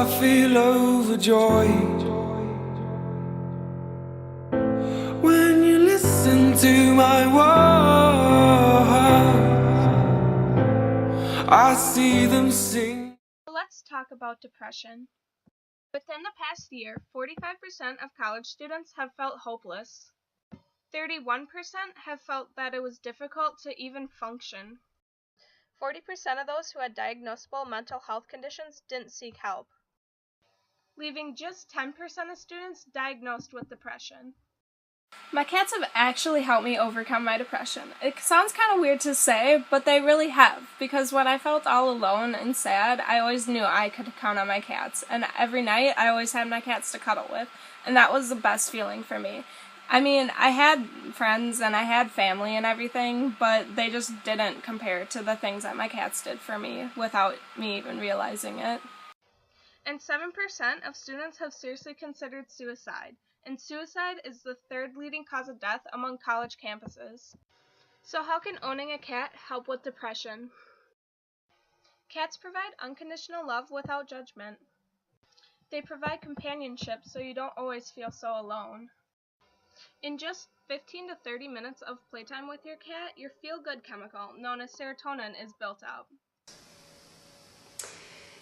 I feel overjoyed when you listen to my words. I see them sing. Let's talk about depression. Within the past year, 45% of college students have felt hopeless. 31% have felt that it was difficult to even function. 40% of those who had diagnosable mental health conditions didn't seek help, leaving just 10% of students diagnosed with depression. My cats have actually helped me overcome my depression. It sounds kind of weird to say, but they really have, because when I felt all alone and sad, I always knew I could count on my cats, and every night I always had my cats to cuddle with, and that was the best feeling for me. I mean, I had friends and I had family and everything, but they just didn't compare to the things that my cats did for me without me even realizing it. And 7% of students have seriously considered suicide, and suicide is the third leading cause of death among college campuses. So how can owning a cat help with depression? Cats provide unconditional love without judgment. They provide companionship so you don't always feel so alone. In just 15 to 30 minutes of playtime with your cat, your feel-good chemical, known as serotonin, is built up.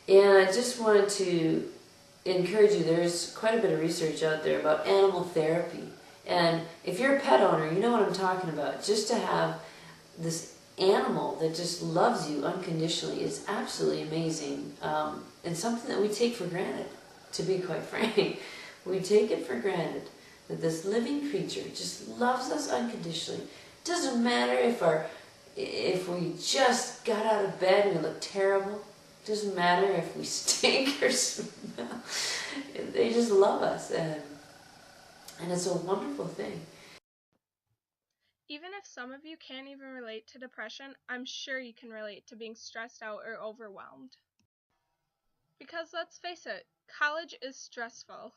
And I just wanted to encourage you, there's quite a bit of research out there about animal therapy. And if you're a pet owner, you know what I'm talking about. Just to have this animal that just loves you unconditionally is absolutely amazing, and something that we take for granted, to be quite frank. We take it for granted that this living creature just loves us unconditionally. It doesn't matter if we just got out of bed and we look terrible. It doesn't matter if we stink or smell. They just love us, and it's a wonderful thing. Even if some of you can't even relate to depression, I'm sure you can relate to being stressed out or overwhelmed. Because let's face it, college is stressful.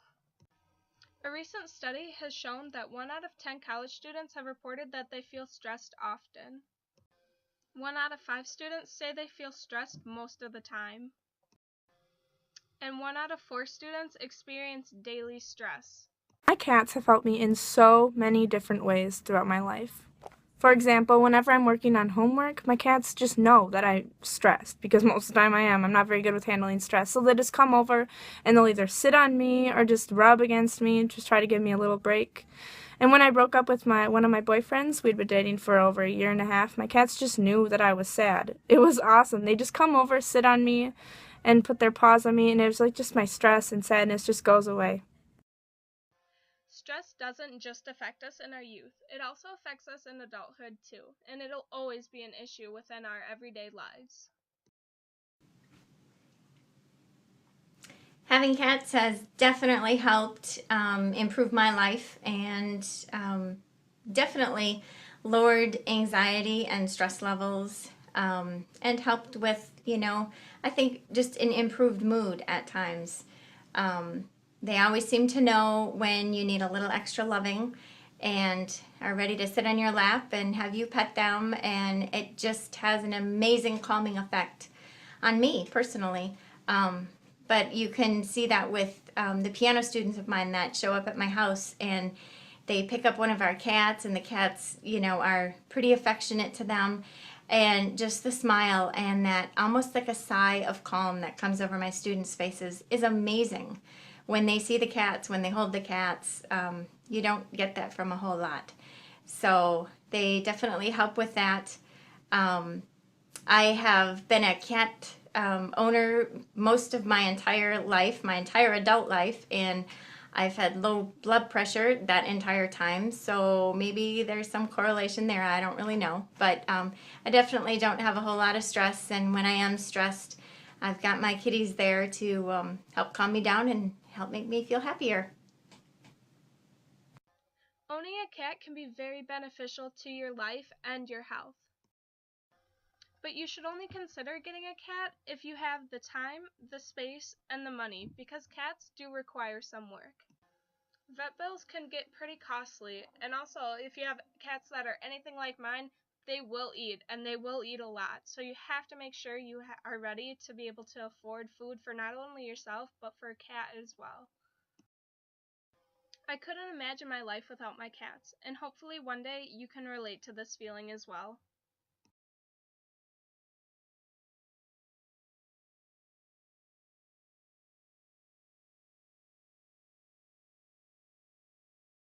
A recent study has shown that 1 out of 10 college students have reported that they feel stressed often. 1 out of 5 students say they feel stressed most of the time. And 1 out of 4 students experience daily stress. My cats have helped me in so many different ways throughout my life. For example, whenever I'm working on homework, my cats just know that I'm stressed, because most of the time I am. I'm not very good with handling stress. So they just come over and they'll either sit on me or just rub against me and just try to give me a little break. And when I broke up with one of my boyfriends, we'd been dating for over a year and a half, my cats just knew that I was sad. It was awesome. They just come over, sit on me, and put their paws on me, and it was like just my stress and sadness just goes away. Stress doesn't just affect us in our youth, it also affects us in adulthood too, and it'll always be an issue within our everyday lives. Having cats has definitely helped improve my life, and definitely lowered anxiety and stress levels, and helped with, I think just an improved mood at times. They always seem to know when you need a little extra loving and are ready to sit on your lap and have you pet them, and it just has an amazing calming effect on me personally. But you can see that with the piano students of mine that show up at my house, and they pick up one of our cats, and the cats, are pretty affectionate to them. And just the smile and that almost like a sigh of calm that comes over my students' faces is amazing. When they see the cats, when they hold the cats, you don't get that from a whole lot. So they definitely help with that. I have been a cat owner most of my entire life, my entire adult life, and I've had low blood pressure that entire time, so maybe there's some correlation there. I don't really know, but I definitely don't have a whole lot of stress, and when I am stressed, I've got my kitties there to help calm me down and help make me feel happier. Owning a cat can be very beneficial to your life and your health. But you should only consider getting a cat if you have the time, the space, and the money, because cats do require some work. Vet bills can get pretty costly, and also if you have cats that are anything like mine, they will eat, and they will eat a lot. So you have to make sure you are ready to be able to afford food for not only yourself, but for a cat as well. I couldn't imagine my life without my cats, and hopefully one day you can relate to this feeling as well.